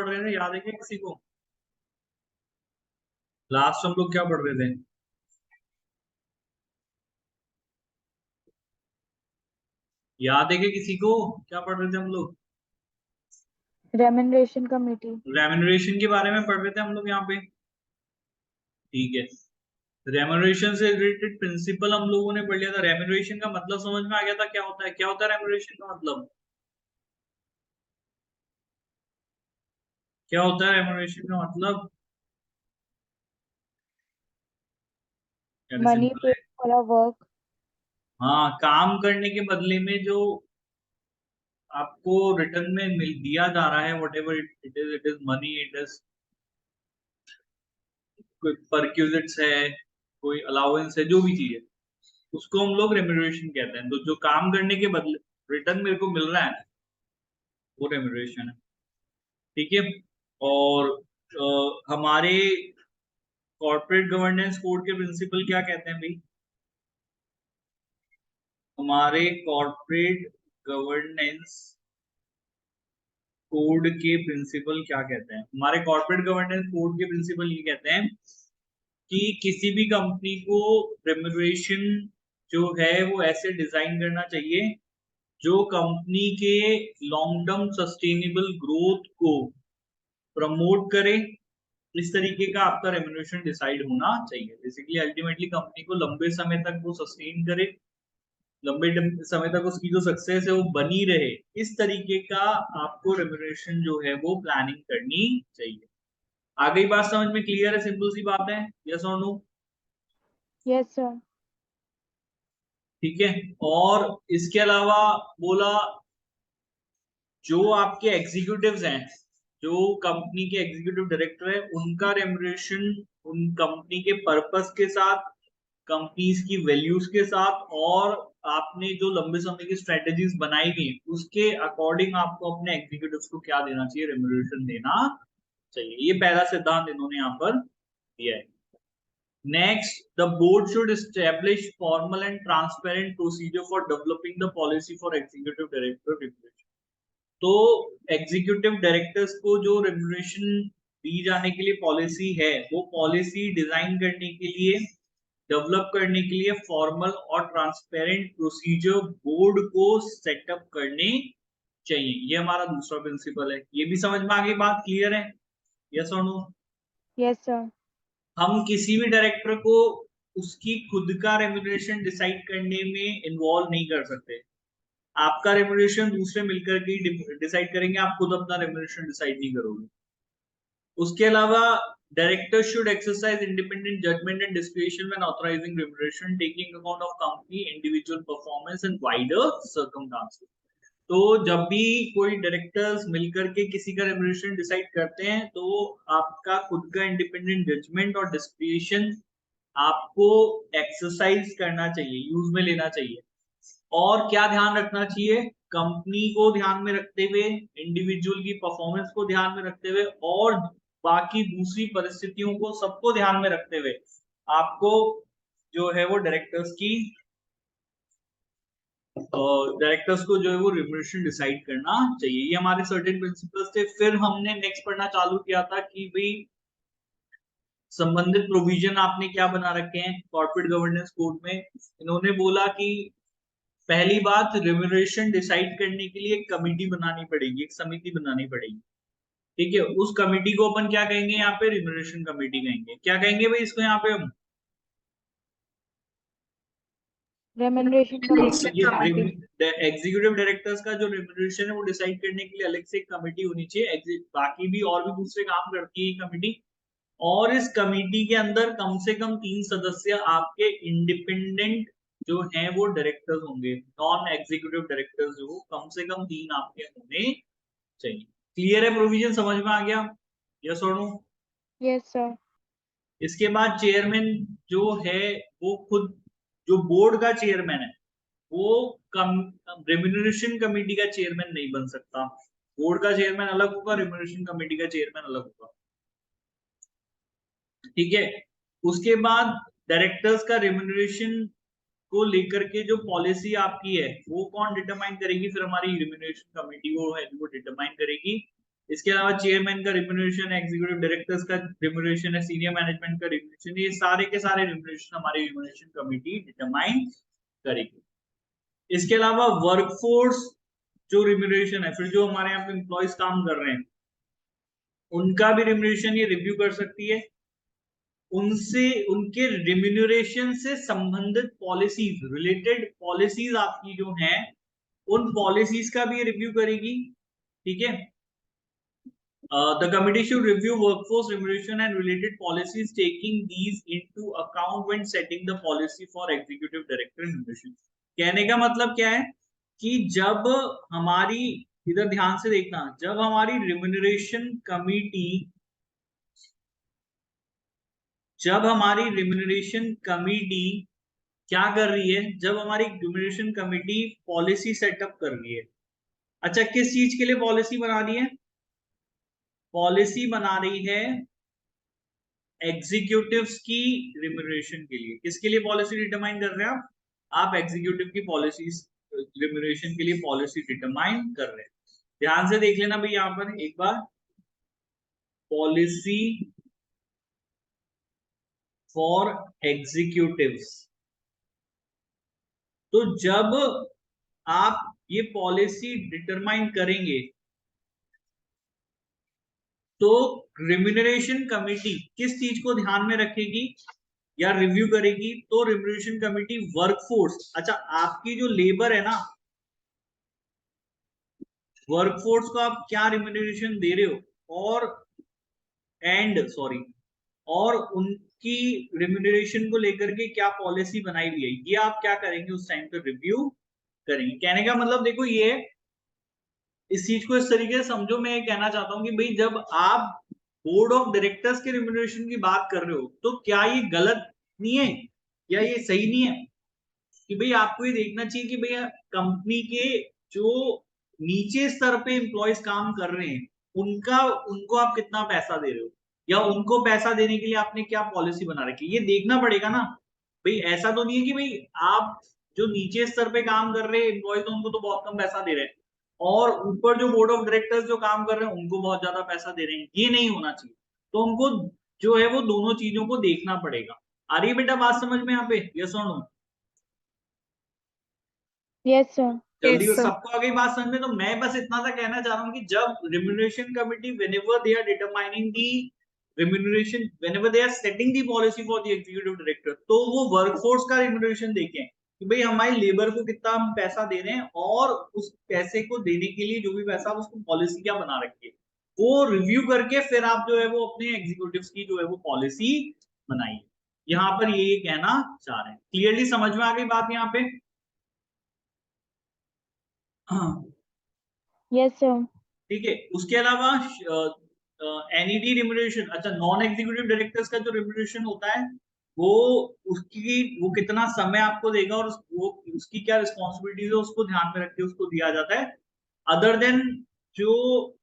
पढ़ रहे थे, याद है क्या किसी को? लास्ट हम लोग क्या पढ़ रहे थे? याद है क्या किसी को? क्या पढ़ रहे थे हम लोग? Remuneration committee. रेम्यूनरेशन के बारे में पढ़ रहे थे हम लोग यहाँ पे। ठीक है, रेम्यूनरेशन से रिलेटेड प्रिंसिपल हम लोगों ने पढ़ लिया था। रेम्यूनरेशन का मतलब समझ में आ गया था क्या होता है? क्या होता है रेम्यूनरेशन का मतलब? क्या होता है रेम्यूनरेशन का मतलब? मनी सिंपल पेड है। For a work. हाँ, काम करने के बदले में जो आपको रिटर्न में मिल दिया जा रहा है, what ever it is money, it is कोई परक्यूजिट्स है, कोई अलाउंस है, जो भी चीज है, उसको हम लोग रेम्यूनरेशन कहते हैं। तो जो काम करने के बदले रिटर्न मेरे को मिल रहा है, वो रेम्यूनरेशन है। ठीक है। और हमारे कॉर्पोरेट गवर्नेंस कोड के प्रिंसिपल क्या कहते हैं भाई? हमारे कॉर्पोरेट गवर्नेंस कोड के प्रिंसिपल क्या कहते हैं? हमारे कॉर्पोरेट गवर्नेंस कोड के प्रिंसिपल ये कहते हैं कि किसी भी कंपनी को रेम्यूनरेशन जो है वो ऐसे डिजाइन करना चाहिए जो कंपनी के लॉन्ग टर्म सस्टेनेबल ग्रोथ को प्रमोट करे। इस तरीके का आपका रेम्यूनरेशन डिसाइड होना चाहिए। बेसिकली अल्टीमेटली कंपनी को लंबे समय तक वो सस्टेन करे, लंबे समय तक उसकी जो सक्सेस है वो बनी रहे, इस तरीके का आपको रेम्यूनरेशन जो है वो प्लानिंग करनी चाहिए। आ गई बात समझ में? क्लियर है? सिंपल सी बात है। Yes or no? Yes sir. ठीक है। और इसके अलावा बोला, जो आपके एग्जीक्यूटिव्स हैं, जो कंपनी के एग्जीक्यूटिव डायरेक्टर है, उनका रेम्यूनरेशन उन कंपनी के पर्पस के साथ, कंपनीज की वैल्यूज के साथ, और आपने जो लंबे समय की स्ट्रेटेजीज बनाई गई उसके अकॉर्डिंग आपको अपने एग्जीक्यूटिव्स को क्या देना चाहिए? रेम्यूनरेशन देना चाहिए। ये पहला सिद्धांत इन्होंने यहाँ पर दिया है। Next, the board should establish formal and transparent procedure for developing the policy for executive director remuneration. तो एग्जीक्यूटिव डायरेक्टर्स को जो रेम्यूनरेशन दी जाने के लिए पॉलिसी है, वो पॉलिसी डिजाइन करने के लिए, डेवलप करने के लिए फॉर्मल और ट्रांसपेरेंट प्रोसीजर बोर्ड को सेटअप करने चाहिए। ये हमारा दूसरा प्रिंसिपल है। ये भी समझ में आ गई बात? क्लियर है? Yes or no? Yes sir. हम किसी भी डायरेक्टर को उसकी खुद का रेम्यूनरेशन डिसाइड करने में इन्वॉल्व नहीं कर सकते। आपका रेम्यूनरेशन दूसरे मिलकर के डिसाइड करेंगे, आप खुद अपना रेम्यूनरेशन डिसाइड नहीं करोगे। उसके अलावा director should exercise independent judgement and discretion when authorising remuneration, taking account of company individual performance and wider circumstances. तो जब भी कोई डायरेक्टर्स मिलकर के किसी का रेम्यूनरेशन डिसाइड करते हैं, तो आपका खुद का इंडिपेंडेंट जजमेंट और डिस्क्रिशन आपको एक्सरसाइज करना चाहिए, यूज में लेना चाहिए। और क्या ध्यान रखना चाहिए? कंपनी को ध्यान में रखते हुए, इंडिविजुअल की परफॉर्मेंस को ध्यान में रखते हुए, और बाकी दूसरी परिस्थितियों को सबको ध्यान में रखते हुए आपको जो है वो डायरेक्टर्स को जो है वो रेम्यूनरेशन डिसाइड करना चाहिए। ये हमारे सर्टेन प्रिंसिपल्स थे। फिर हमने नेक्स्ट पढ़ना चालू किया था कि भाई संबंधित प्रोविजन आपने क्या बना रखे हैं कॉर्पोरेट गवर्नेंस कोड में। इन्होंने बोला कि पहली बात, रेम्यूनरेशन डिसाइड करने के लिए एक कमेटी बनानी पड़ेगी, एक समिति बनानी पड़ेगी। ठीक है, उस कमेटी को अपन क्या कहेंगे? यहाँ पे रेम्यूनरेशन कमेटी कहेंगे। क्या कहेंगे भाई इसको यहाँ पे हम? Remuneration committee. एग्जीक्यूटिव डायरेक्टर्स का जो रेम्यूनरेशन है वो डिसाइड करने के लिए अलग से एक कमेटी होनी चाहिए। बाकी भी और भी दूसरे काम करती है कमेटी। और इस कमेटी के अंदर कम से कम 3 सदस्य आपके इंडिपेंडेंट जो हैं वो डायरेक्टर्स होंगे। नॉन एग्जीक्यूटिव डायरेक्टर्स जो कम से कम 3 आपके होने चाहिए। क्लियर है? प्रोविजन समझ में आ गया? Yes or no? Yes sir. इसके बाद चेयरमैन जो है वो खुद, जो बोर्ड का चेयरमैन है, वो कम रेम्यूनरेशन कमेटी का चेयरमैन नहीं बन सकता। बोर्ड का चेयरमैन अलग होगा, रेम्यूनरेशन कमेटी का चेयरमैन अलग होगा। ठीक है। उसके बाद डायरेक्टर्स का रेम्यूनरेशन को लेकर के जो पॉलिसी आपकी है वो कौन डिटरमाइन करेगी? फिर हमारी रेम्यूनरेशन कमेटी वो है, वो डिटरमाइन करेगी। इसके अलावा चेयरमैन का रिम्यूनरेशन है, एग्जीक्यूटिव डायरेक्टर्स का रिम्यूनरेशन है, सीनियर मैनेजमेंट का रिम्यूनरेशन, ये सारे के सारे रिम्यूनरेशन हमारी रिम्यूनरेशन कमेटी डिटरमाइन करेगी। इसके अलावा वर्कफोर्स जो रिम्यूनरेशन है, फिर जो हमारे यहाँ पे एम्प्लॉयज काम कर रहे हैं उनका भी रिम्यूनरेशन ये रिव्यू कर सकती है। उनसे उनके रिम्यूनरेशन से संबंधित पॉलिसीज, रिलेटेड पॉलिसीज आपकी जो हैं उन पॉलिसीज का भी रिव्यू करेगी। ठीक है, the committee should review workforce remuneration and related policies, taking these into account when setting the policy for executive director remuneration। कहने का मतलब क्या है कि जब हमारी, इधर ध्यान से देखना, जब हमारी रिम्यूनरेशन कमिटी क्या कर रही है, जब हमारी रिम्यूनरेशन कमिटी पॉलिसी सेटअप कर रही है। अच्छा, किस चीज के लिए पॉलिसी बना रही है? पॉलिसी बना रही है एग्जीक्यूटिव्स की रिम्यूनरेशन के लिए। किसके लिए पॉलिसी डिटरमाइन कर रहे हैं आप एग्जीक्यूटिव की पॉलिसी रिम्यूनरेशन के लिए पॉलिसी डिटरमाइन कर रहे हैं। ध्यान से देख लेना भाई यहां पर एक बार, पॉलिसी फॉर एग्जीक्यूटिव्स। तो जब आप ये पॉलिसी डिटरमाइन करेंगे तो रिम्यूनरेशन कमिटी किस चीज को ध्यान में रखेगी या रिव्यू करेगी? तो रिम्यूनरेशन कमिटी वर्कफोर्स, अच्छा आपकी जो लेबर है ना, वर्कफोर्स को आप क्या रिम्यूनरेशन दे रहे हो और उनकी रिम्यूनरेशन को लेकर के क्या पॉलिसी बनाई हुई है, ये आप क्या करेंगे उस टाइम पे रिव्यू करेंगे। कहने का मतलब देखो, ये इस चीज को इस तरीके से समझो, मैं ये कहना चाहता हूं कि भाई जब आप बोर्ड ऑफ डायरेक्टर्स के रिम्यूनरेशन की बात कर रहे हो तो क्या ये गलत नहीं है या ये सही नहीं है कि भाई आपको ये देखना चाहिए कि भैया कंपनी के जो नीचे स्तर पे एम्प्लॉयज काम कर रहे हैं उनको आप कितना पैसा दे रहे हो, या उनको पैसा देने के लिए आपने क्या पॉलिसी बना रखी है, ये देखना पड़ेगा ना। भाई ऐसा तो नहीं है कि भाई आप जो नीचे स्तर पे काम कर रहे हैं एम्प्लॉयज उनको तो बहुत कम पैसा दे रहे हैं और ऊपर जो बोर्ड ऑफ डायरेक्टर्स जो काम कर रहे हैं उनको बहुत ज्यादा पैसा दे रहे हैं, ये नहीं होना चाहिए। तो उनको जो है वो दोनों चीजों को देखना पड़ेगा। आ रही है बेटा बात समझ में यहाँ पे? Yes or no? Yes, sir. जल्दी Yes, वो sir. सबको आ गई बात समझ में? तो मैं बस इतना सा कहना चाह रहा हूँ कि जब remuneration committee whenever they are determining the remuneration, whenever they are setting the policy for the executive director, तो वो वर्कफोर्स का रिम्यूनरेशन देखें कि भाई हमारी लेबर को कितना हम पैसा दे रहे हैं और उस पैसे को देने के लिए जो भी पैसा उसको पॉलिसी क्या बना रखी है, वो रिव्यू करके फिर आप जो है वो अपने एग्जीक्यूटिव्स की जो है वो पॉलिसी बनाइए। यहाँ पर ये कहना चाह रहे हैं। क्लियरली समझ में आ गई बात यहाँ पे? हाँ Yes, sir. ठीक है। उसके अलावा एनईडी रिम्यूनरेशन, अच्छा नॉन एग्जीक्यूटिव डायरेक्टर्स का जो रिम्यूनरेशन होता है वो वो कितना समय आपको देगा और वो उसकी क्या रिस्पॉन्सिबिलिटीज है उसको ध्यान में रख के उसको दिया जाता है। अदर देन जो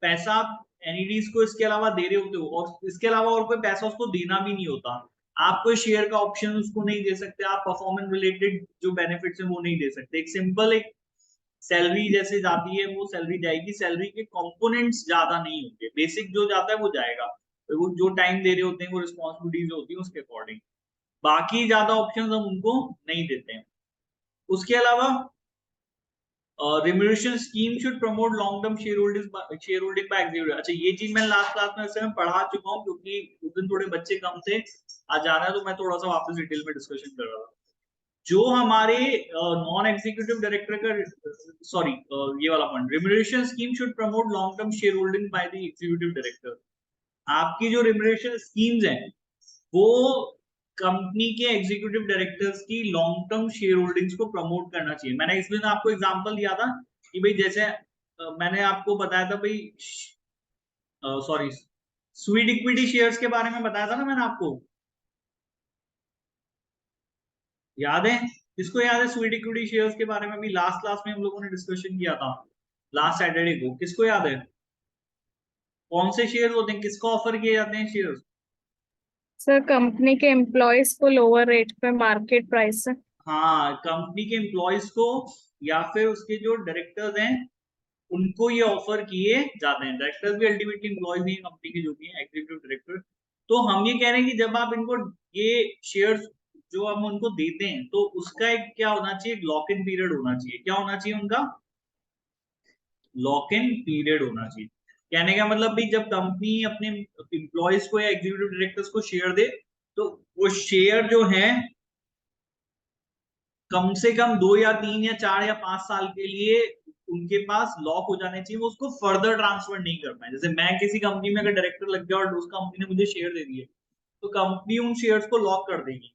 पैसा आप एनईडीज को इसके अलावा दे रहे होते हो और इसके अलावा और कोई पैसा उसको देना भी नहीं होता, आप कोई शेयर का ऑप्शन उसको नहीं दे सकते, आप परफॉर्मेंस रिलेटेड जो बेनिफिट्स है वो नहीं दे सकते। एक सिंपल एक सैलरी जैसे जाती है वो सैलरी जाएगी, सैलरी के कंपोनेंट्स ज्यादा नहीं होंगे, बेसिक जो जाता है वो जाएगा, तो वो जो टाइम दे रहे होते हैं वो रिस्पॉन्सिबिलिटीज होती है उसके अकॉर्डिंग, बाकी ज्यादा ऑप्शन हम उनको नहीं देते हैं। उसके अलावा remuneration scheme should promote long term share holding bye executive. अच्छा ये चीज मैं लास्ट क्लास में मैं पढ़ा चुका हूँ क्योंकि उस दिन थोड़े बच्चे कम थे, आज जाना है तो मैं थोड़ा सा वापस डिटेल में डिस्कशन कर रहा था। जो हमारे नॉन एग्जीक्यूटिव डायरेक्टर का सॉरी ये वाला point, remuneration scheme should promote long term share holding by the executive director. आपकी जो रिम्यूनरेशन स्कीम्स हैं वो कंपनी के एग्जीक्यूटिव डायरेक्टर्स की लॉन्ग टर्म शेयर होल्डिंग्स को प्रमोट करना चाहिए। मैंने इसमें आपको एग्जांपल दिया था कि भाई जैसे मैंने आपको बताया था भाई सॉरी स्वीट इक्विटी शेयर्स के बारे में बताया था ना मैंने आपको, याद है? किसको याद है स्वीट इक्विटी शेयर्स के बारे में? भी लास्ट क्लास में हम लोगों ने डिस्कशन किया था लास्ट सैटरडे को, किसको याद है? कौन से शेयर होते हैं, किसको ऑफर किए जाते हैं शेयर्स? सर कंपनी के एम्प्लॉयज को लोअर रेट पे मार्केट प्राइस से। हाँ, कंपनी के एम्प्लॉयज को या फिर उसके जो डायरेक्टर्स हैं उनको ये ऑफर किए जाते हैं। डायरेक्टर्स भी अल्टीमेटली एम्प्लॉयज नहीं कंपनी के, जो भी है एग्जीक्यूटिव डायरेक्टर। तो हम ये कह रहे हैं कि जब आप इनको ये शेयर्स जो हम उनको देते हैं, तो उसका एक क्या होना चाहिए, लॉक इन पीरियड होना चाहिए। क्या होना चाहिए उनका? लॉक इन पीरियड होना चाहिए। कहने का मतलब भी जब कंपनी अपने एम्प्लॉयज को या एग्जीक्यूटिव डायरेक्टर्स को शेयर दे, तो वो शेयर जो है कम से कम 2 या 3 या 4 या 5 साल के लिए उनके पास लॉक हो जाने चाहिए, वो उसको फर्दर ट्रांसफर नहीं कर पाए। जैसे मैं किसी कंपनी में अगर डायरेक्टर लग गया और उस कंपनी ने मुझे शेयर दे दिए, तो कंपनी उन शेयर्स को लॉक कर देगी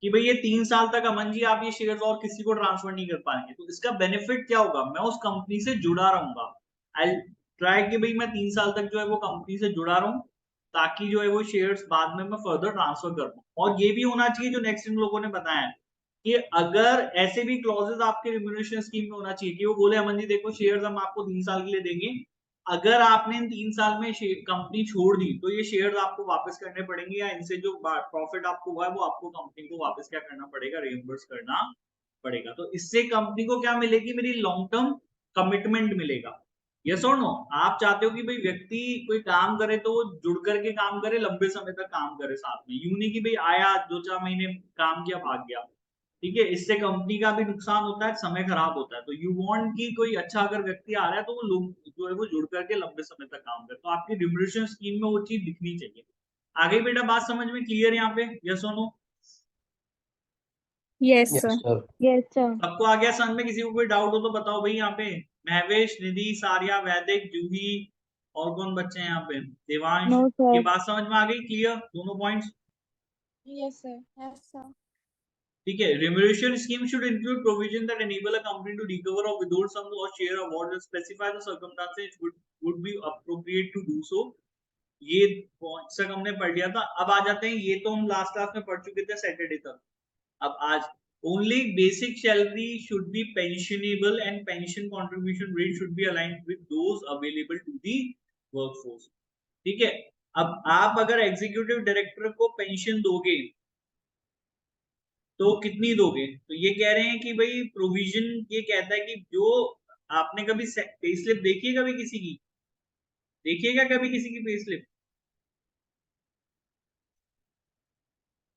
कि भाई ये 3 साल तक अमन जी आप ये शेयर्स और किसी को ट्रांसफर नहीं कर पाएंगे। तो इसका बेनिफिट क्या होगा, मैं उस कंपनी से जुड़ा रहूंगा। आई ट्राई कि भाई मैं 3 साल तक जो है वो कंपनी से जुड़ा रहूं, ताकि जो है वो शेयर्स बाद में मैं फर्दर ट्रांसफर कर पाऊं। और ये भी होना चाहिए जो नेक्स्ट इन लोगों ने बताया कि अगर ऐसे भी क्लॉजेस आपके रिम्यूनरेशन स्कीम में होना चाहिए कि वो बोले अमन जी देखो शेयर्स हम आपको 3 साल के लिए देंगे, अगर आपने इन 3 साल में कंपनी छोड़ दी तो ये शेयर्स आपको वापस करने पड़ेंगे, या इनसे जो प्रॉफिट आपको हुआ है वो आपको कंपनी को वापस क्या करना पड़ेगा, रिइंबर्स करना पड़ेगा। तो इससे कंपनी को क्या मिलेगी, मेरी लॉन्ग टर्म कमिटमेंट मिलेगा। Yes or no? आप चाहते हो कि भाई व्यक्ति कोई काम करे तो वो जुड़ करके काम करे, लंबे समय तक काम करे साथ में, यूं नहीं कि भाई आया 2-4 महीने काम किया भाग गया। ठीक है, इससे कंपनी का भी नुकसान होता है, समय खराब होता है। तो यू वांट कि कोई अच्छा अगर व्यक्ति आ रहा है तो वो लोग जो है वो जुड़ करके लंबे समय तक काम करे। तो आपकी रिम्यूनरेशन स्कीम में वो चीज दिखनी चाहिए। आगे बेटा बात समझ में क्लियर यहाँ पे? Yes or no? Yes yes sir. Sir. Yes, sir. सबको आ गया समझ में? किसी को कोई डाउट हो तो बताओ भाई। यहाँ पे महवेश, निधि, सारिया, वैदिक, जूही और कौन बच्चे हैं यहाँ पे? देवांश। No, ये sir. बात समझ में आ गई? क्लियर दोनों points? Yes, sir. Yes, sir. ठीक है। Remuneration scheme should include provision that enable a company to recover or withhold sum or share award specify the circumstances would be appropriate to do so. ये points तक हमने पढ़ लिया था। अब आ जाते हैं, ये तो हम लास्ट क्लास में पढ़ चुके थे सैटरडे तक। अब आज only basic salary should be pensionable and pension contribution rate should be aligned with those available to the workforce. ठीक है। अब आप अगर एग्जीक्यूटिव डायरेक्टर को पेंशन दोगे तो कितनी दोगे? तो ये कह रहे हैं कि भाई प्रोविजन ये कहता है कि जो आपने कभी पे स्लिप देखी है, कभी किसी की देखिएगा, कभी किसी की पे स्लिप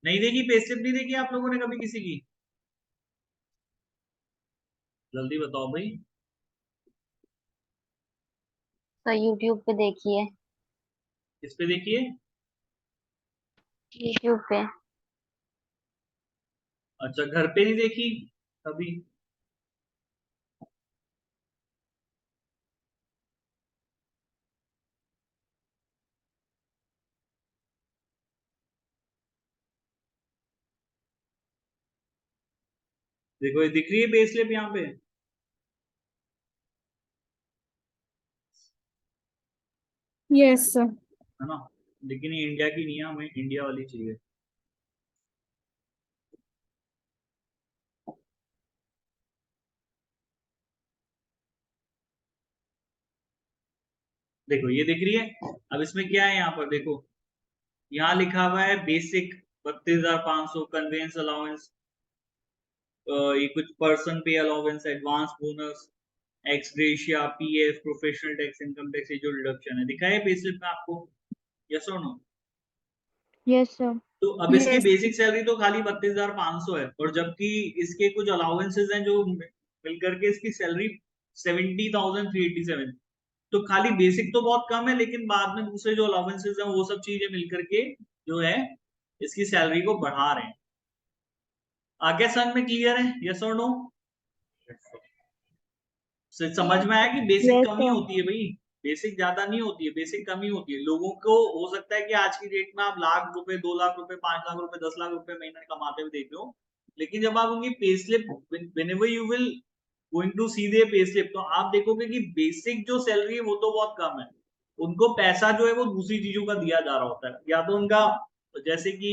नहीं देखी? पे स्लिप नहीं देखी आप लोगों ने कभी किसी की? जल्दी बताओ भाई। तो यूट्यूब पे देखिए। किस पे देखिए? यूट्यूब पे। अच्छा, घर पे नहीं देखी कभी? देखो ये दिख रही है पे स्लिप यहाँ पे, यस सर। है ना? लेकिन ये इंडिया की नहीं है, हमें इंडिया वाली चाहिए। देखो ये दिख रही है। अब इसमें क्या है, यहाँ पर देखो, यहाँ लिखा हुआ है बेसिक 32,500, कन्वेंस अलाउंस, ये कुछ पर्सन पे allowance, advance bonus, x gratia, PF, professional tax, income tax, ये जो डिडक्शन है दिखा है पे स्लिप में आपको? Yes or no? Yes, sir. तो अब इसकी यस बेसिक सैलरी तो खाली 32,500 है, और जबकि इसके कुछ अलाउंसेस हैं जो मिलकर के इसकी सैलरी 70,387। तो खाली बेसिक तो बहुत कम है, लेकिन बाद में दूसरे जो अलाउंसेस हैं वो सब चीजें मिलकर के जो है इसकी सैलरी को बढ़ा रहे हैं। आगे समझ में क्लियर है? Yes or no? समझ में आया कि बेसिक Yes, कम ही sir. होती है भाई, बेसिक ज्यादा नहीं होती है, बेसिक कम ही होती है। लोगों को हो सकता है कि आज की डेट में आप लाख रुपए, 2 लाख रुपए, 5 लाख रुपए, 10 लाख रुपए महीने कमाते हुए देख लो, लेकिन जब आप उनकी pay slip, whenever you will going to see their pay slip, तो आप देखोगे कि बेसिक जो सैलरी है वो तो बहुत कम है। उनको पैसा जो है वो दूसरी चीजों का दिया जा रहा होता है, या तो उनका जैसे कि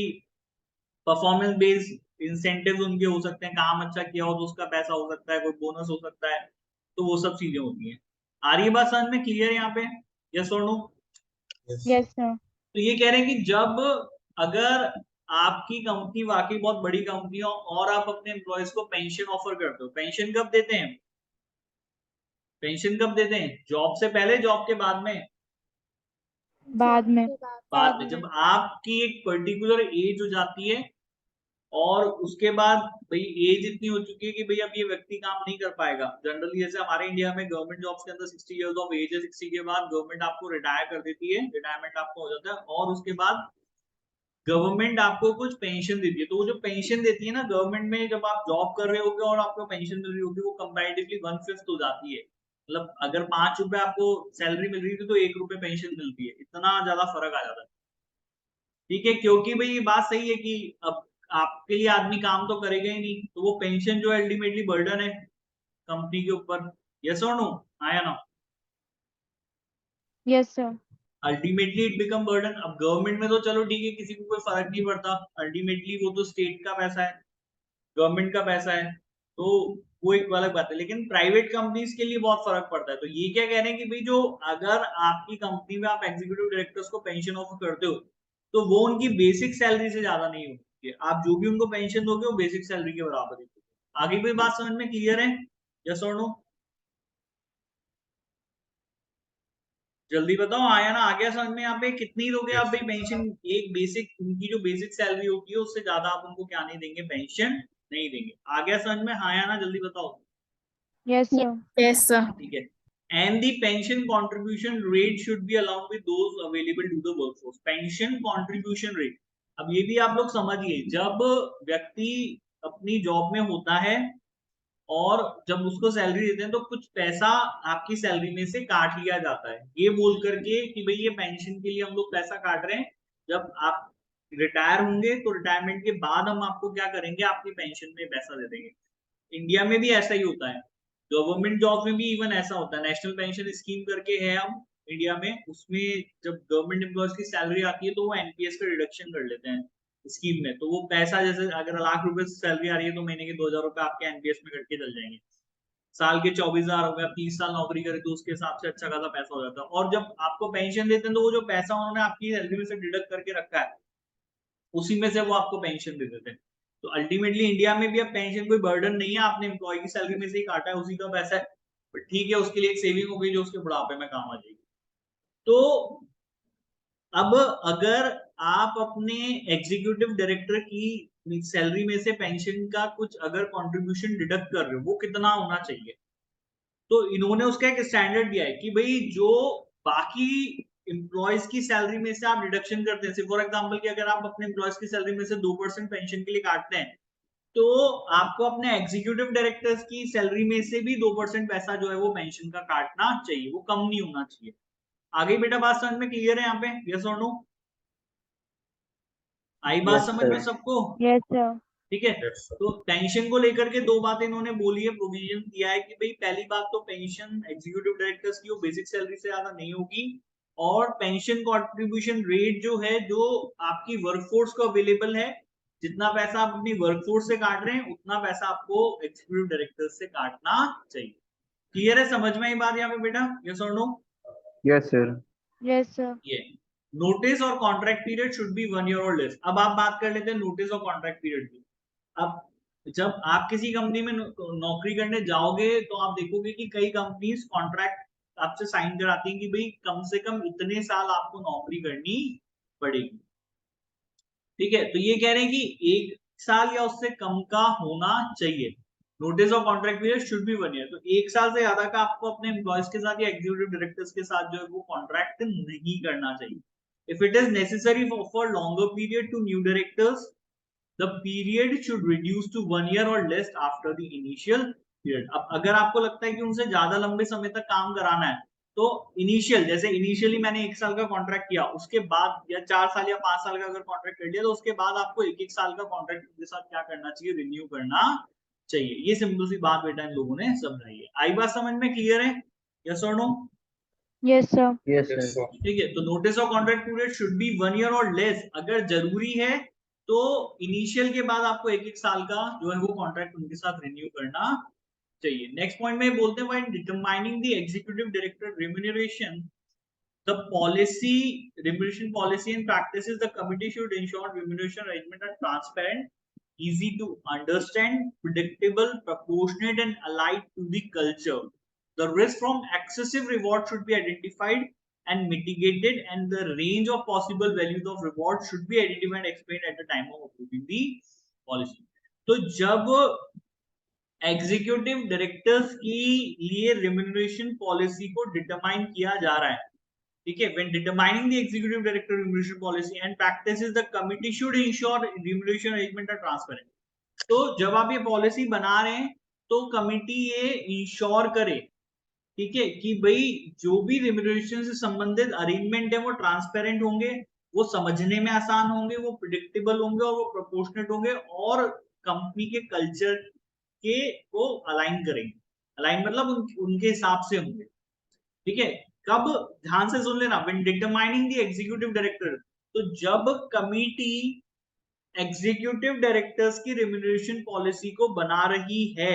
परफॉर्मेंस बेस्ड इंसेंटिव उनके हो सकते हैं, काम अच्छा किया हो तो उसका पैसा हो सकता है, कोई बोनस हो सकता है, तो वो सब चीजें होती हैं। आ रही है बात समझ में क्लियर यहाँ पे? Yes or no? Yes, sir. तो ये कह रहे हैं कि जब अगर आपकी कंपनी वाकई बहुत बड़ी कंपनी हो और आप अपने एम्प्लॉयज को पेंशन ऑफर करते हो, पेंशन कब देते हैं? पेंशन कब देते हैं? जॉब से पहले, जॉब के बाद में? बाद में। बाद में, जब आपकी एक पर्टिकुलर एज हो जाती है और उसके बाद भाई एज इतनी हो चुकी है कि भाई अब ये व्यक्ति काम नहीं कर पाएगा। जनरली जैसे हमारे इंडिया में गवर्नमेंट जॉब्स के अंदर 60 इयर्स ऑफ एज है, 60 के बाद गवर्नमेंट आपको रिटायर कर देती है, रिटायरमेंट आपको हो जाता है और उसके बाद गवर्नमेंट आपको कुछ पेंशन देती है। तो वो जो पेंशन देती है ना गवर्नमेंट में, जब आप जॉब कर रहे होगे और आपको पेंशन मिल रही होगी, वो कंपैरेटिवली 1/5 हो जाती है। मतलब अगर 5 रुपए आपको सैलरी मिल रही थी तो 1 रुपए पेंशन मिलती है, इतना ज्यादा फर्क आ जाता है। ठीक है, क्योंकि भाई ये बात सही है कि अब आपके लिए आदमी काम तो करेगा ही नहीं, तो वो पेंशन जो है अल्टीमेटली बर्डन है कंपनी के ऊपर। Yes or no? आया ना? Yes sir. Ultimately it become burden. अब गवर्नमेंट में तो चलो ठीक है, किसी को कोई फर्क नहीं पड़ता, अल्टीमेटली वो तो स्टेट का पैसा है, गवर्नमेंट का पैसा है, तो वो एक अलग बात है। लेकिन प्राइवेट कंपनीज के लिए बहुत फर्क पड़ता है। तो ये क्या कह रहे हैं कि भाई जो अगर आपकी कंपनी में आप एग्जीक्यूटिव डायरेक्टर्स को पेंशन ऑफर करते हो तो वो उनकी बेसिक सैलरी से ज्यादा नहीं होती है। आप जो भी उनको पेंशन दोगे वो बेसिक सैलरी के बराबर ही। आगे कोई बात समझ में क्लियर है? Yes or no? जल्दी बताओ, आया ना? आ गया समझ में? यहाँ पे कितनी दोगे आप भाई पेंशन? एक बेसिक, उनकी जो बेसिक सैलरी होती है उससे ज्यादा आप उनको क्या नहीं देंगे? पेंशन नहीं देंगे। आ गया समझ में? हाँ या ना? जल्दी बताओ। Yes sir. Yes, sir. ठीक है। And the pension contribution rate should be allowed with those available to the workforce. Pension contribution rate, अब ये भी आप लोग समझिए, जब व्यक्ति अपनी जॉब में होता है और जब उसको सैलरी देते हैं तो कुछ पैसा आपकी सैलरी में से काट लिया जाता है, ये बोल करके कि भाई ये पेंशन के लिए हम लोग पैसा काट रहे हैं, जब आप रिटायर होंगे तो रिटायरमेंट के बाद हम आपको क्या करेंगे? आपकी पेंशन में पैसा दे देंगे। इंडिया में भी ऐसा ही होता है, गवर्नमेंट जॉब में भी इवन ऐसा होता है। नेशनल पेंशन स्कीम करके है हम इंडिया में, उसमें जब गवर्नमेंट एम्प्लॉयज की सैलरी आती है तो वो एनपीएस का डिडक्शन कर लेते हैं स्कीम में। तो वो पैसा, जैसे अगर लाख रुपए सैलरी आ रही है तो महीने के 2,000 रुपए आपके एनपीएस में कट के चल जाएंगे। साल के 24,000 हो गए, 30 साल नौकरी करे तो उसके हिसाब से अच्छा खासा पैसा हो जाता है। और जब आपको पेंशन देते हैं तो वो जो पैसा उन्होंने आपकी सैलरी में से डिडक्ट करके रखा है उसी में से वो आपको पेंशन दे देते हैं। तो अल्टीमेटली इंडिया में भी अब पेंशन कोई बर्डन नहीं है, आपने एम्प्लॉय की सैलरी में से ही काटा है, उसी का पैसा है। ठीक है, उसके लिए एक सेविंग हो गई जो उसके बुढ़ापे में काम आ जाएगी। तो अब अगर आप अपने एग्जीक्यूटिव डायरेक्टर की सैलरी में से पेंशन का कुछ अगर कंट्रीब्यूशन डिडक्ट कर रहे हो, वो कितना होना चाहिए? तो इन्होंने उसका एक स्टैंडर्ड दिया है कि भाई जो बाकी एम्प्लॉयज की सैलरी में से आप डिडक्शन करते हैं, फॉर एग्जांपल कि अगर आप अपने एम्प्लॉयज की सैलरी में से 2% पेंशन के लिए काटते हैं तो आपको अपने एग्जीक्यूटिव डायरेक्टर्स की सैलरी में से भी 2% पैसा जो है वो पेंशन का काटना चाहिए, वो कम नहीं होना चाहिए। आगे बेटा बात समझ में क्लियर है यहाँ पे? Yes or no? आई बात Yes, समझ में sir. सबको? Yes sir. ठीक है। तो पेंशन को लेकर के दो बातें इन्होंने बोली है, प्रोविजन दिया है कि भाई पहली बात तो पेंशन एग्जीक्यूटिव डायरेक्टर्स की वो बेसिक सैलरी से ज्यादा नहीं होगी, और पेंशन कंट्रीब्यूशन रेट जो है, जो आपकी वर्कफोर्स को अवेलेबल है, जितना पैसा आप अपनी वर्कफोर्स से काट रहे हैं उतना पैसा आपको एग्जीक्यूटिव डायरेक्टर्स से काटना चाहिए। क्लियर है? समझ में आई बात यहाँ पे बेटा? Yes or no? Yes, sir. Yes sir. ये नोटिस और contract period should be 1 year or less. अब आप बात कर लेते हैं नोटिस और कॉन्ट्रैक्ट पीरियड की। अब जब आप किसी कंपनी में नौकरी करने जाओगे तो आप देखोगे कि कई कंपनीज कॉन्ट्रैक्ट आपसे साइन कराती हैं कि भाई कम से कम इतने साल आपको नौकरी करनी पड़ेगी। ठीक है, तो ये कह रहे हैं कि 1 साल या उससे कम का होना चाहिए। नोटिस और contract period should be 1 year. तो 1 साल से ज्यादा का आपको अपने एम्प्लॉयज के साथ या एग्जीक्यूटिव डायरेक्टर्स के साथ जो है वो कॉन्ट्रैक्ट नहीं करना चाहिए। If it is necessary for longer period to new directors, the period should reduce to 1 year or less after the initial period। अब अगर आपको लगता है कि उनसे ज्यादा लंबे समय तक काम कराना है तो इनिशियल, जैसे इनिशियली मैंने 1 साल का कॉन्ट्रैक्ट किया, उसके बाद या 4 साल या 5 साल का अगर कॉन्ट्रैक्ट कर लिया तो उसके बाद आपको 1-1 साल का कॉन्ट्रैक्ट उनके साथ क्या करना चाहिए? रिन्यू करना चाहिए। ये सिंपल सी बात बेटा इन लोगों ने समझाई है। आई बात समझ में क्लियर है? Yes or no? Yes sir. Yes, sir. ठीक है, तो notice of contract period should be 1 year or less. अगर जरूरी है तो इनिशियल के बाद आपको 1-1 साल का जो है वो कॉन्ट्रैक्ट उनके साथ रिन्यू करना चाहिए। नेक्स्ट पॉइंट में बोलते हैं while determining the executive director remuneration, the policy remuneration policy and practices, the committee should ensure remuneration arrangement are transparent, easy to understand, predictable, proportionate and allied to the culture। The risk from excessive reward should be identified and mitigated, and the range of possible values of reward should be identified and explained at the time of approving the policy. तो जब executive directors की लिए remuneration policy को determine किया जा रहा है, ठीक है, when determining the executive director remuneration policy and practices, the committee should ensure remuneration arrangement are transparent. तो जब आप ये पॉलिसी बना रहे हैं तो कमिटी ये इंश्योर करे, ठीक है, कि भाई जो भी रिम्यूनरेशन से संबंधित अरेंजमेंट है वो ट्रांसपेरेंट होंगे, वो समझने में आसान होंगे, वो प्रिडिक्टेबल होंगे और वो प्रोपोर्शनेट होंगे और कंपनी के कल्चर के को अलाइन करेंगे। अलाइन मतलब उनके हिसाब से होंगे, ठीक है। कब, ध्यान से सुन लेना, when determining the executive director, तो जब कमिटी एग्जीक्यूटिव डायरेक्टर्स की रिम्यूनरेशन पॉलिसी को बना रही है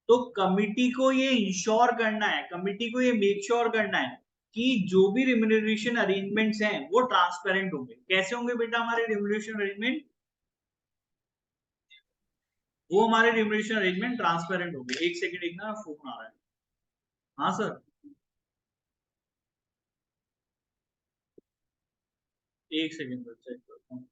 तो कमिटी को ये इंश्योर करना है, कमिटी को ये मेक श्योर करना है कि जो भी रिम्यूनरेशन अरेंजमेंट्स हैं वो ट्रांसपेरेंट होंगे। कैसे होंगे बेटा हमारे रिम्यूनरेशन अरेंजमेंट? वो हमारे रिम्यूनरेशन अरेंजमेंट ट्रांसपेरेंट होंगे। एक सेकंड, एक ना फोन आ रहा है। हाँ सर, एक सेकंड चेक करता हूँ।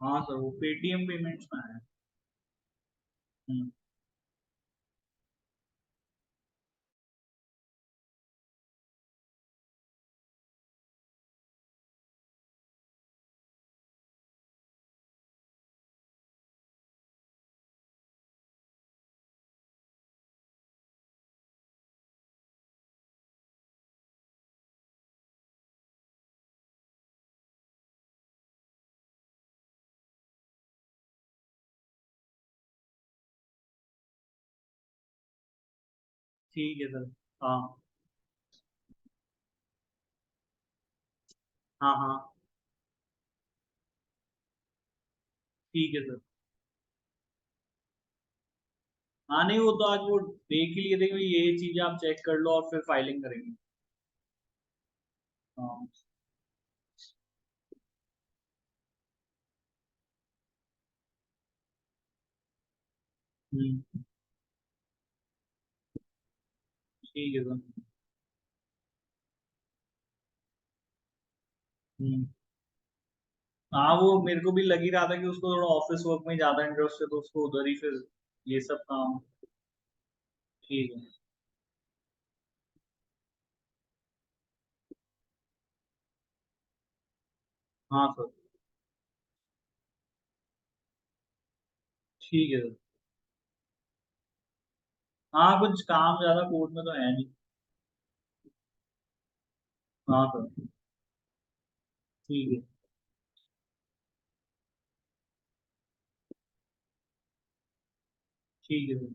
हाँ सर, वो पेटीएम पेमेंट्स में है। हम्म, ठीक है सर। हाँ हाँ हाँ, ठीक है सर। हाँ नहीं, वो तो आज वो देख ही लिए थे कि ये चीजें आप चेक कर लो और फिर फाइलिंग करेंगे। हाँ। हम्म, ठीक है सर। हम्म, हाँ वो मेरे को भी लग ही रहा था कि उसको थोड़ा ऑफिस वर्क में ज्यादा इंटरेस्ट है तो उसको उधर ही फिर ये सब काम। ठीक है। हाँ सर, ठीक है सर। हाँ कुछ काम ज्यादा कोर्ट में तो है नहीं। हाँ सर, ठीक है। ठीक है सर।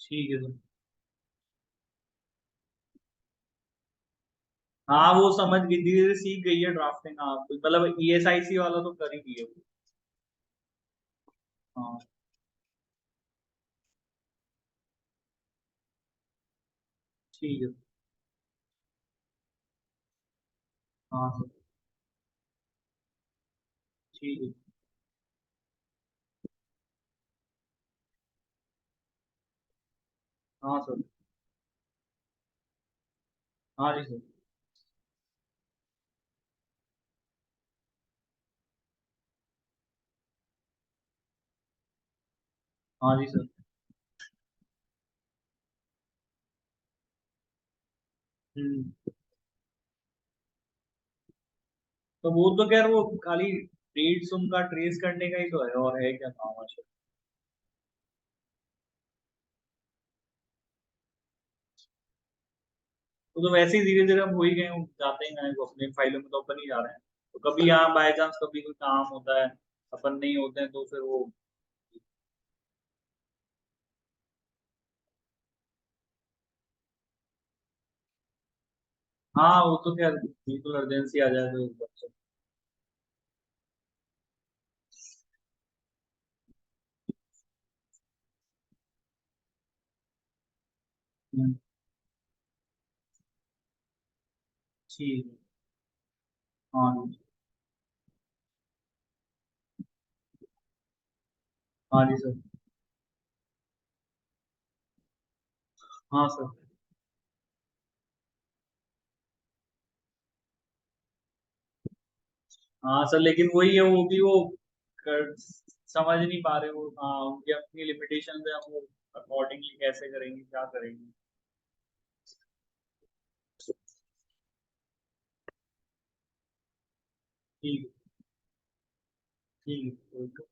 ठीक है सर। हाँ वो समझ गई, धीरे धीरे सीख गई है ड्राफ्टिंग। हाँ मतलब ईएसआईसी वाला तो कर ही दिया वो। हाँ ठीक है। हाँ सर, ठीक है। हाँ सर। हाँ जी सर। हाँ जी सर। हम्म, तो वो तो खैर वो खाली डेट्स उनका ट्रेस करने का ही तो है, और है क्या काम अच्छा। वो तो वैसे ही धीरे धीरे हम हो ही गए, हम जाते ही हैं अपने फाइलों में तो अपन ही जा रहे हैं। तो कभी यहाँ बाय चांस कभी कोई काम होता है, अपन नहीं होते हैं तो फिर वो। हाँ वो तो खैर बिल्कुल अर्जेंसी आ जाए तो एक बार से। ठीक है। हाँ जी, हाँ जी सर। हाँ सर। हाँ सर, लेकिन वही है, वो भी वो समझ नहीं पा रहे वो। हाँ, उनकी अपनी लिमिटेशन है, हम वो अकॉर्डिंगली कैसे करेंगे, क्या करेंगे। ठीक है, ठीक है, ओके।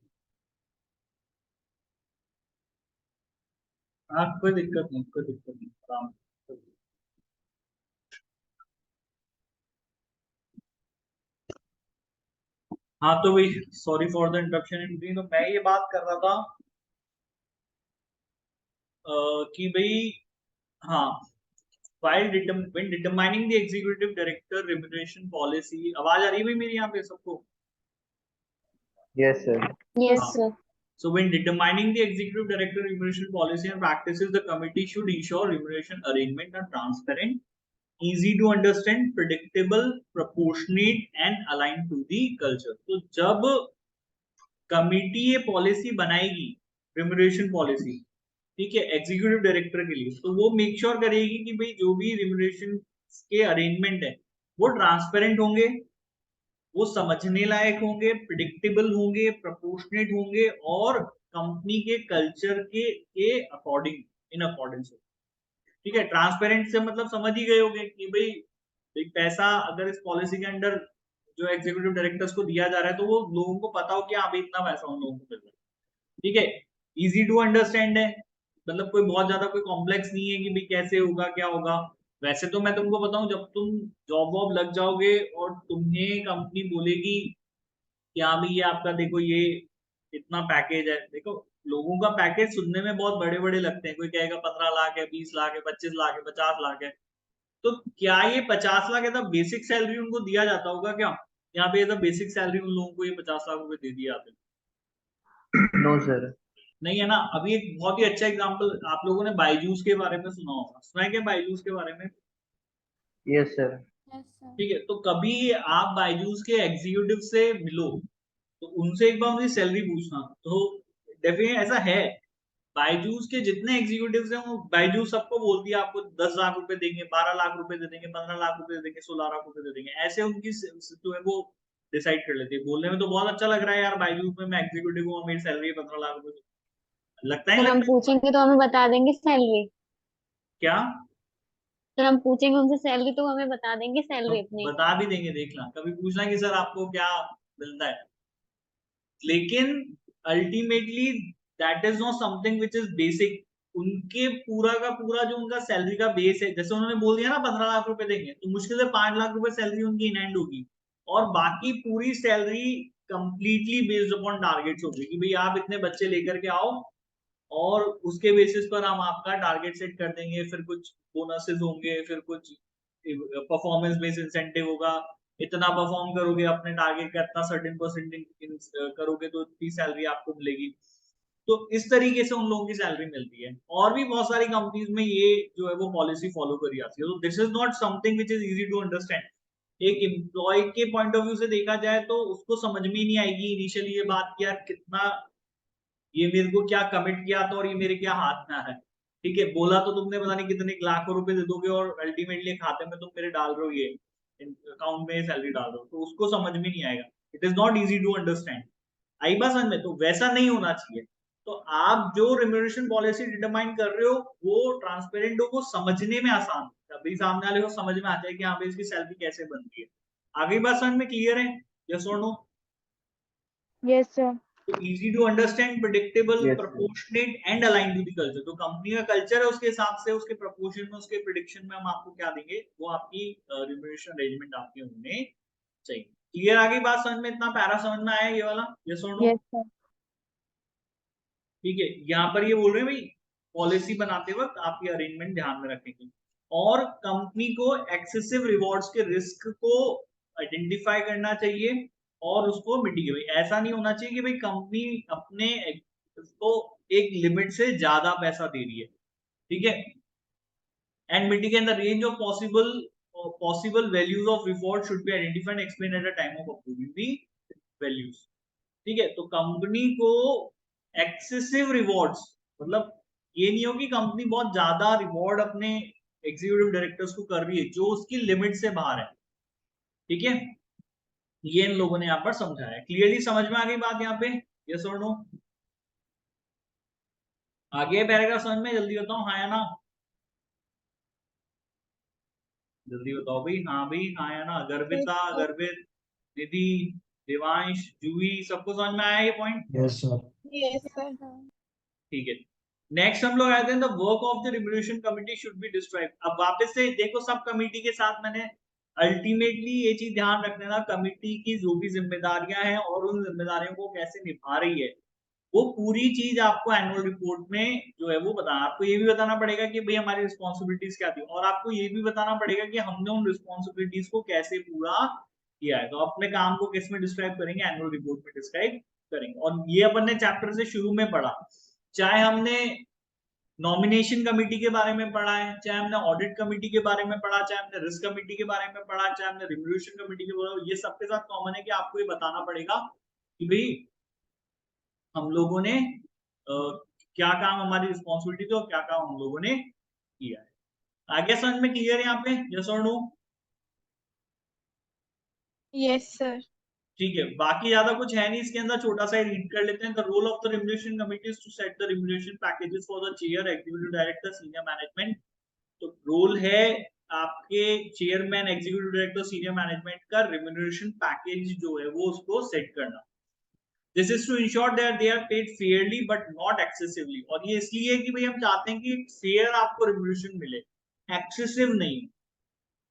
हाँ, कोई दिक्कत नहीं, कोई दिक्कत नहीं, आराम से। हाँ, तो वही, sorry for the interruption in between. तो मैं ये बात कर रहा था कि भाई, हाँ, when determining the executive director remuneration policy, आवाज आ रही है भाई मेरी यहाँ पे सबको? Yes, sir. Yes, हाँ, sir. so when determining the executive director remuneration policy and practices, the committee should ensure remuneration arrangement are transparent, easy to understand, predictable, proportionate and aligned to the culture. तो जब committee ये policy बनाएगी, remuneration policy, ठीक है, executive director के लिए, तो वो मेक श्योर करेगी कि भाई जो भी रिम्यूनरेशन के अरेंजमेंट है वो ट्रांसपेरेंट होंगे, वो समझने लायक होंगे, प्रिडिक्टेबल होंगे, प्रोपोर्शनेट होंगे और कंपनी के कल्चर के अकॉर्डिंग, इन अकॉर्डेंस। ठीक है, ट्रांसपेरेंट से मतलब समझ ही गए होंगे कि भाई एक पैसा अगर इस पॉलिसी के अंडर जो एग्जीक्यूटिव डायरेक्टर्स को दिया जा रहा है, तो वो लोगों को पता हो कि हाँ भाई इतना पैसा उन लोगों को मिल रहा है। ठीक है, इजी टू अंडरस्टैंड है, मतलब कोई बहुत ज्यादा कोई कॉम्प्लेक्स नहीं है कि भाई कैसे होगा, क्या होगा। वैसे तो मैं तुमको बताऊं, जब तुम जॉब वॉब लग जाओगे और तुम्हें कंपनी बोलेगी कि हाँ भाई ये आपका देखो, ये इतना पैकेज है, देखो लोगों का पैकेज सुनने में बहुत बड़े बड़े लगते हैं। कोई कहेगा 15 लाख है, 20 लाख है, 25 लाख है, 50 लाख है। तो क्या ये 50 लाख है तब बेसिक सैलरी उनको दिया जाता होगा क्या? यहाँ पे ये तो बेसिक सैलरी उन लोगों को ये 50 लाख रुपए दे दिए जाते हैं? No, sir. नहीं है ना। अभी एक बहुत ही अच्छा एग्जांपल, आप लोगों ने बायजूस के बारे में सुना होगा, सुना है क्या बायजूस के बारे में? Yes, sir. Yes, sir. ठीक है, तो कभी आप बायजूस के एग्जीक्यूटिव से मिलो तो उनसे एक बार उनकी सैलरी पूछना। तो डेफिनेटली ऐसा है, बायजूस के जितने एग्जीक्यूटिव्स हैं वो बायजूस सबको बोलती है आपको 10 लाख रुपए देंगे, 12 लाख रुपए दे देंगे, 15 लाख रुपए दे देंगे, 16 लाख रुपए दे देंगे, ऐसे उनकी जो है वो डिसाइड कर लेती है। बोलने में तो बहुत अच्छा लग रहा है यार, बायजूस में मैं एग्जीक्यूटिव हूँ, मेरी सैलरी 15 लाख रुपए, लगता है, सर हम लगता है। पूछेंगे तो हमें बता देंगे सैलरी। क्या? सर हम पूछेंगे उनसे सैलरी तो हमें बता देंगे तो सैलरी अपनी। बता भी देंगे, देखना कभी पूछना कि सर आपको क्या मिलता है। लेकिन ultimately that is not something which is basic. उनके पूरा का पूरा जो उनका सैलरी का बेस है, जैसे उन्होंने बोल दिया ना 15 लाख रुपए देंगे, तो मुश्किल से 5 लाख रुपए सैलरी उनकी इन हैंड होगी, और बाकी पूरी salary completely based upon targets होगी कि भाई आप इतने बच्चे लेकर के आओ और उसके बेसिस पर हम आपका टारगेट सेट कर देंगे, फिर कुछ बोनसेस होंगे, फिर कुछ परफॉर्मेंस बेस्ड इंसेंटिव होगा, इतना परफॉर्म करोगे अपने टारगेट का, इतना सर्टेन परसेंट करोगे तो इतनी सैलरी आपको मिलेगी। तो इस तरीके से उन लोगों की सैलरी मिलती है, और भी बहुत सारी कंपनीज में ये जो है वो पॉलिसी फॉलो करी जाती है। तो this is not something which is easy to understand. एक एम्प्लॉय के पॉइंट ऑफ व्यू से देखा जाए तो उसको समझ में ही नहीं आएगी इनिशियली ये बात कि यार कितना ये मेरे को क्या कमिट किया था और ये मेरे क्या हाथ में है। ठीक है, बोला तो तुमने पता नहीं कितने लाखों रुपए दे दोगे और अल्टीमेटली खाते में तुम मेरे डाल रहे हो, ये अकाउंट में सैलरी डाल रहे हो, तो उसको समझ में नहीं आएगा। It is not easy to understand. आई बात समझ में? तो वैसा नहीं होना चाहिए। तो आप जो रिम्यूनरेशन पॉलिसी डिटरमाइन कर रहे हो वो ट्रांसपेरेंट हो, वो समझने में आसान हो, तभी सामने वाले को समझ में आता है कि हाँ भाई इसकी सैलरी कैसे बनती है। आगे बात समझ में क्लियर है? Yes or no? Yes, sir. तो easy to understand, predictable, Yes, sir. Proportionate and align to the culture. तो कंपनी का कल्चर है उसके हिसाब से, उसके प्रोपोर्शन में, उसके प्रिडिक्शन में हम आपको क्या देंगे, वो आपकी रिम्यूनरेशन अरेंजमेंट आपके होने चाहिए। क्लियर? आगे बात समझ में, इतना पैरा समझ में आया ये वाला? Yes or no? Yes, sir. ठीक है, यहाँ पर ये बोल रहे हैं भाई पॉलिसी बनाते वक्त आप ये अरेंजमेंट ध्यान में रखेंगे, और कंपनी को एक्सेसिव रिवॉर्ड्स के रिस्क को आइडेंटिफाई करना चाहिए और उसको मिटिगेट। भाई ऐसा नहीं होना चाहिए कि भाई कंपनी अपने को एक लिमिट से ज्यादा पैसा दे रही है। ठीक है, and mitigate the range of possible values of reward should be identified and explained at the time of approving the values. ठीक है, तो कंपनी को एक्सेसिव रिवॉर्ड्स, मतलब ये नहीं हो कि कंपनी बहुत ज्यादा रिवॉर्ड अपने एग्जीक्यूटिव डायरेक्टर्स को कर रही है जो उसकी लिमिट से बाहर है, ठीक है, ये इन लोगों ने यहाँ पर समझाया है। क्लियरली समझ में आ गई बात यहाँ पे, यस और नो? आगे पैराग्राफ समझ में, जल्दी बताओ हाँ या ना, जल्दी बताओ भाई, हाँ भाई हाँ या ना। गर्विता, गर्वित, निधि, देवांश, जूही, सबको समझ में आया ये point? Yes sir. Yes, sir. ठीक है, नेक्स्ट हम लोग आते हैं the work of the remuneration committee should be describe. अब वापस से देखो, सब कमिटी के साथ मैंने अल्टीमेटली ये चीज ध्यान रखना था, कमिटी की जो भी जिम्मेदारियां हैं और उन जिम्मेदारियों को कैसे निभा रही है, वो पूरी चीज आपको एनुअल रिपोर्ट में जो है वो बताना। आपको ये भी बताना पड़ेगा कि भाई हमारी रिस्पॉन्सिबिलिटीज क्या थी, और आपको ये भी बताना पड़ेगा कि हमने उन रिस्पॉन्सिबिलिटीज को कैसे पूरा किया है। तो अपने काम को किस में डिस्क्राइब करेंगे? एनुअल रिपोर्ट में डिस्क्राइब करेंगे। और ये अपन ने चैप्टर से शुरू में पढ़ा, चाहे हमने नॉमिनेशन कमेटी के बारे में पढ़ा है, चाहे हमने ऑडिट कमेटी के बारे में पढ़ा, चाहे हमने रिस्क कमेटी के बारे में पढ़ा, चाहे हमने रिम्यूनरेशन कमेटी के बारे में, ये सबके साथ कॉमन है कि आपको ये बताना पड़ेगा कि भाई हम लोगों ने क्या काम, हमारी रिस्पॉन्सिबिलिटी थी और क्या काम हम लोगों ने किया है। आगे समझ में क्लियर है यहाँ पे, yes or no? Yes, sir. ठीक है, बाकी ज्यादा कुछ है नहीं इसके अंदर, छोटा सा रीड कर लेते हैं। The role of the remuneration committee is to set the remuneration packages for the chair, executive director, senior management. तो रोल है आपके chairman, executive director, senior management का रिम्यूनरेशन पैकेज जो है वो उसको सेट करना। This is to ensure that they are paid fairly but not excessively। और ये इसलिए कि भाई हम चाहते हैं कि फेयर आपको रिम्यूनरेशन मिले, एक्सेसिव नहीं,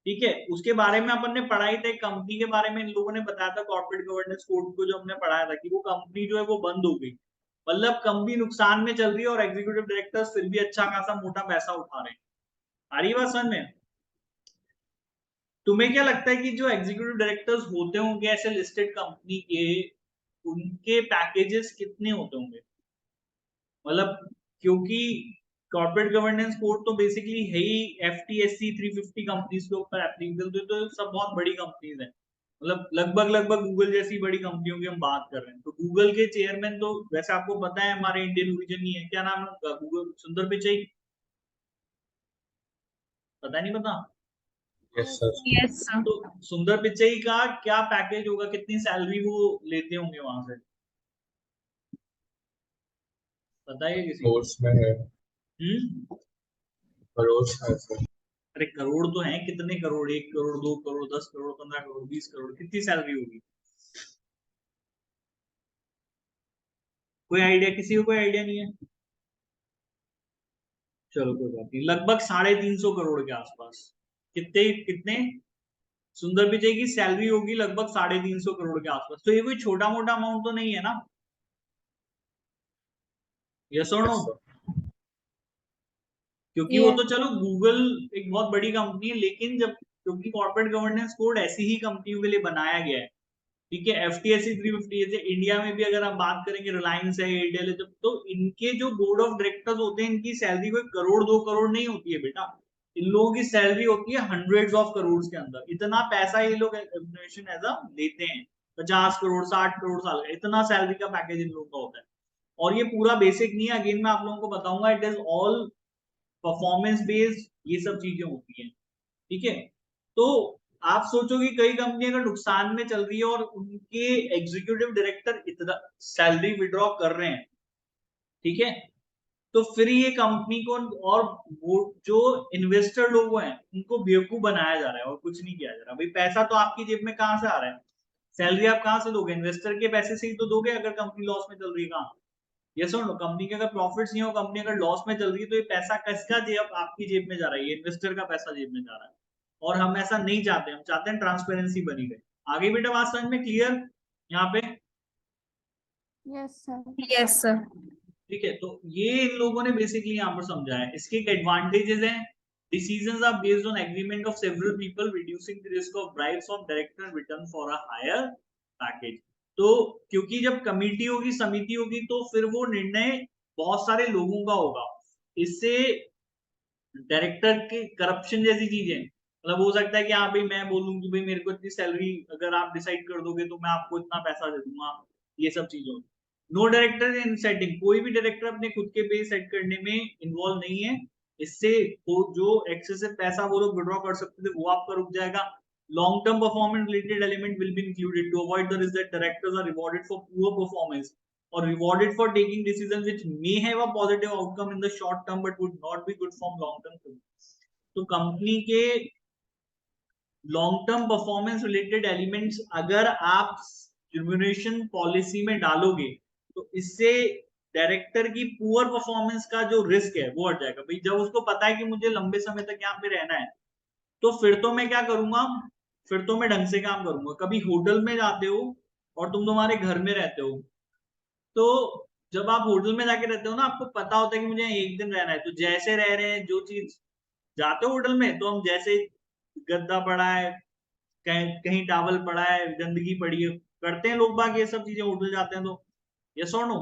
ठीक है। उसके बारे में अपन ने पढ़ाई था, कंपनी के बारे में इन लोगों ने बताया था, कॉर्पोरेट गवर्नेंस कोड को जो हमने पढ़ाया था कि वो कंपनी जो है वो बंद हो गई, मतलब कंपनी नुकसान में चल रही है और एग्जीक्यूटिव डायरेक्टर्स फिर भी अच्छा खासा मोटा पैसा उठा रहे हैं। आ रही बात समझ में? तुम्हें क्या लगता है कि जो एग्जीक्यूटिव डायरेक्टर्स होते होंगे ऐसे लिस्टेड कंपनी के, उनके पैकेजेस कितने होते होंगे? मतलब क्योंकि कॉर्पोरेट गवर्नेंस कोड तो बेसिकली है ही एफटीएससी 350 कंपनीज के ऊपर एप्लीकेबल, तो सब बहुत बड़ी कंपनीज हैं, मतलब लगभग गूगल जैसी बड़ी कंपनियों की हम बात कर रहे हैं। तो गूगल के चेयरमैन तो वैसे आपको पता है हमारे इंडियन ओरिजिन ही है, क्या नाम है उनका? गूगल, सुंदर पिचाई, पता नहीं पता? Yes sir. Yes sir. तो सुंदर पिचाई का क्या पैकेज होगा, कितनी सैलरी वो लेते होंगे वहां से, पता है किसी को? कोर्स में है, करोड़ है सर। अरे करोड़ तो है, कितने करोड़? 1 करोड़, 2 करोड़, 10 करोड़, 15 करोड़, 20 करोड़, कितनी सैलरी होगी? कोई आइडिया? किसी को कोई आइडिया नहीं है? चलो कोई बात नहीं, लगभग 350 करोड़ के आसपास। कितने कितने सुंदर पिचाई की सैलरी होगी? लगभग 350 करोड़ के आसपास। तो ये कोई छोटा मोटा अमाउंट तो नहीं है ना, यस और नो? क्योंकि वो तो चलो गूगल एक बहुत बड़ी कंपनी है, लेकिन जब, क्योंकि कॉर्पोरेट गवर्नेंस कोड ऐसी ही कंपनियों के लिए बनाया गया है, ठीक है। एफटीएससी 350 जैसे इंडिया में भी अगर हम बात करेंगे, रिलायंस है, एयरटेल है, तो इनके जो बोर्ड ऑफ डायरेक्टर्स होते हैं, इनकी सैलरी कोई करोड़ 2 करोड़ नहीं होती है बेटा, इन लोगों की सैलरी होती है हंड्रेड्स ऑफ करोड़ के अंदर। इतना पैसा ये लोग रेम्यूनरेशन एज अ लेते हैं, 50 करोड़ 60 करोड़ साल का, इतना सैलरी का पैकेज इन लोगों का होता है। और ये पूरा बेसिक नहीं है, अगेन मैं आप लोगों को बताऊंगा, it is all performance based, ये सब चीजें होती हैं, ठीक है। तो आप सोचो कि कई कंपनी अगर नुकसान में चल रही है और उनके एग्जीक्यूटिव डायरेक्टर इतना सैलरी विड्रॉ कर रहे हैं, ठीक है, तो फिर ये कंपनी को और वो जो इन्वेस्टर लोग हैं उनको बेवकूफ बनाया जा रहा है और कुछ नहीं किया जा रहा। भाई पैसा तो आपकी जेब में कहां से आ रहा है? सैलरी आप कहां से दोगे? इन्वेस्टर के पैसे से ही तो दोगे अगर कंपनी लॉस में चल रही है। कहां? ये सुनो, कंपनी के अगर प्रॉफिट्स नहीं हो, कंपनी अगर लॉस में चल रही है, तो ये पैसा किसका जेब, आपकी जेब में जा रहा है, ये इन्वेस्टर का पैसा जेब में जा रहा है। और हम ऐसा नहीं चाहते, हम चाहते हैं ट्रांसपेरेंसी बनी रहे। आगे बेटा बात समझ में क्लियर यहाँ पे? Yes, sir. Yes sir. ठीक है, तो ये इन लोगों ने बेसिकली यहाँ पर समझा है। इसके एडवांटेजेस हैं, decisions are based on agreement of several people, reducing the risk of bribes of director return for a higher package। तो क्योंकि जब कमेटी होगी, समिति होगी, तो फिर वो निर्णय बहुत सारे लोगों का होगा, इससे डायरेक्टर की करप्शन जैसी चीज है। मतलब हो सकता है कि हाँ भाई मैं बोलूं कि भाई मेरे को इतनी सैलरी अगर आप डिसाइड कर दोगे तो मैं आपको इतना पैसा दे दूंगा, ये सब चीजों। नो डायरेक्टर इन सेटिंग, कोई भी डायरेक्टर अपने खुद के पे सेट करने में इन्वॉल्व नहीं है। इससे जो एक्सेसिव पैसा वो लोग विड्रॉ कर सकते थे वो आपका रुक जाएगा। Long term performance related element will be included to avoid the risk that directors are rewarded for poor performance or rewarded for taking decisions which may have a positive outcome in the short term but would not be good from long term. तो company के long term performance related elements अगर आप remuneration policy में डालोगे तो इससे director की poor performance का जो रिस्क है वो हट जाएगा। भाई जब उसको पता है कि मुझे लंबे समय तक यहाँ पे रहना है तो फिर तो मैं क्या करूंगा, फिर तो मैं ढंग से काम करूंगा। कभी होटल में जाते हो और तुम तुम्हारे घर में रहते हो, तो जब आप होटल में जाके रहते हो ना आपको पता होता है कि मुझे एक दिन रहना है, तो जैसे रह रहे हैं जो चीज जाते हो होटल में तो हम जैसे गद्दा पड़ा है, कहीं टावल पड़ा है, गंदगी पड़ी है, करते हैं लोग बाग ये सब चीजें होटल जाते हैं तो। Yes or no?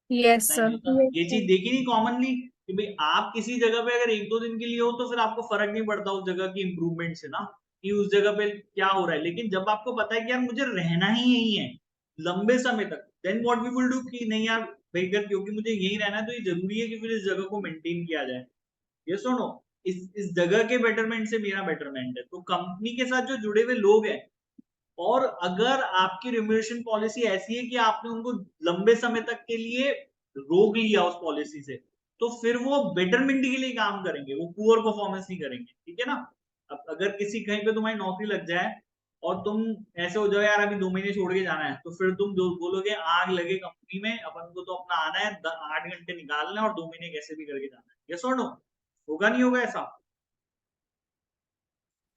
Yes sir. ये चीज देखी नहीं कॉमनली कि भाई आप किसी जगह पे अगर एक दो दिन के लिए हो तो फिर आपको फर्क नहीं पड़ता उस जगह की इंप्रूवमेंट से ना, कि उस जगह पे क्या हो रहा है। लेकिन जब आपको पता है कि यार मुझे रहना ही यही है लंबे समय तक, then what we will do कि नहीं यार भाई क्योंकि मुझे यही रहना है तो ये जरूरी है कि फिर इस जगह को मेंटेन किया जाए। ये सुनो, इस जगह के बेटरमेंट से मेरा बेटरमेंट है। तो कंपनी के साथ जो जुड़े हुए लोग हैं और अगर आपकी रिम्यूनरेशन पॉलिसी ऐसी है कि आपने उनको लंबे समय तक के लिए रोक लिया उस पॉलिसी से, तो फिर वो बेटरमेंट के लिए काम करेंगे, वो पुअर परफॉर्मेंस नहीं करेंगे। ठीक है ना? अब अगर किसी कहीं पे तुम्हारी नौकरी लग जाए और तुम ऐसे हो जाओ यार अभी 2 महीने छोड़ के जाना है, तो फिर तुम जो बोलोगे आग लगे कंपनी में, अपन को तो अपना आना है 8 घंटे निकालना है और 2 महीने कैसे भी करके जाना है। Yes or no? होगा नहीं होगा ऐसा?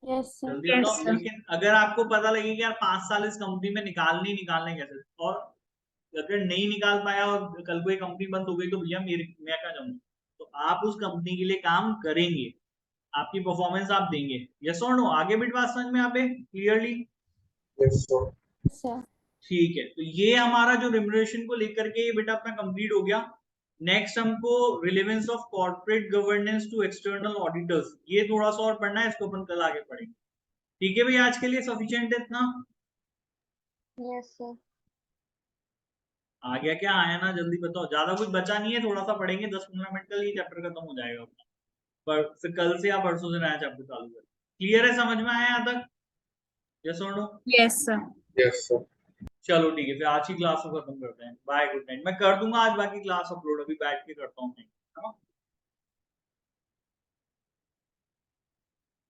Yes, sir. जल्दी Yes, बताओ। sir. लेकिन अगर आपको पता लगे कि यार 5 साल इस कंपनी में निकालने ही निकालने कैसे, और अगर नहीं निकाल पाया और कल को ये कंपनी बंद हो गई तो भैया मैं क्या जाऊंगा, तो आप उस कंपनी के लिए काम करेंगे, आपकी परफॉर्मेंस आप देंगे। Yes or no? आगे भी बात समझ में आप clearly? Yes, sir. Yes, sir. ठीक है, तो ये हमारा जो रिम्यूनरेशन को लेकर के ये बेटा अपना कंप्लीट हो गया। नेक्स्ट हमको relevance of corporate governance to external auditors, ये थोड़ा सा और पढ़ना है, इसको अपन कल आगे पढ़ेंगे। ठीक है भाई, आज के लिए सफिशिएंट है इतना? Yes sir. आ गया क्या? आया ना? जल्दी बताओ, ज्यादा कुछ बचा नहीं है, थोड़ा सा पढ़ेंगे 10-15 मिनट का, ये चैप्टर खत्म हो जाएगा अपना। पर फिर कल से या परसों से नया चैप्टर चालू करें। क्लियर है? समझ में आया यहाँ तक? Yes or no? Yes sir. Yes, sir. चलो ठीक है, फिर आज की क्लास को खत्म करते हैं। Bye, good night. मैं कर दूंगा आज बाकी क्लास अपलोड, अभी बैठ के करता हूँ।